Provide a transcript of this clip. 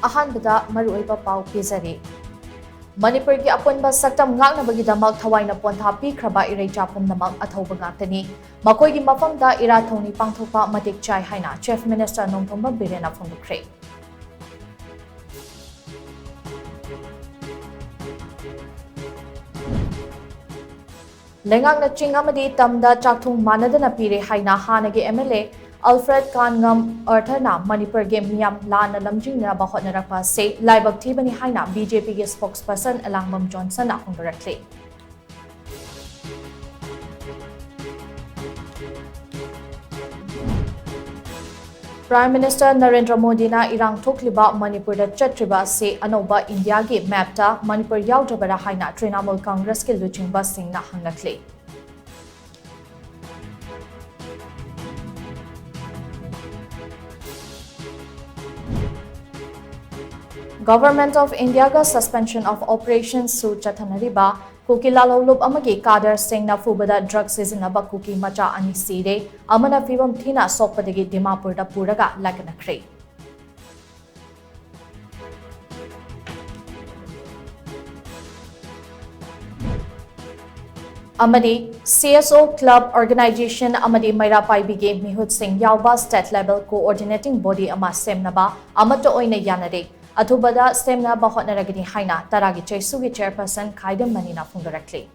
अहानबदा मरुओइबा पाउ पिजरी Manipur ki apunba saktam ngangnabagi damak thawaina pontha pikraba ireicha pumnamak athauba ngakani makoi gi mafamda ira thoni pangthopa matik chai haina Chief Minister Nomthomba Birena phongdukre Lengak na chingamadi tamda chakthung manadana pire haina hanagi MLA Alfred Kangam Arthana Manipur game miyam lana lamjing na bahot na rakpa se laibak thibani haina BJP ge spokesperson Alangmam Johnson na hongdarakle Prime Minister Narendra Modi na irang thokliba Manipur da chatriba se anoba India ge map ta Manipur yaudabara haina Trinamool Congress ke luchingba sing na hangakle Government of India ga suspension of operations su chathanariba kukila lolub amagi kader sing na fubada drug sizinaba kuki macha ani sire amana fibam thina sokpadagi Dimapur da puraga laganakre Amadi CSO Club Organization Amadi Maira Paibi Game Mihut Singh Yauba State Level Coordinating Body Ama Semnaba Amato Oina Yanade Athubada Semna Bahotnaragini Haina Taragi Chesugi Chairperson Kaidam Manina Fundarakli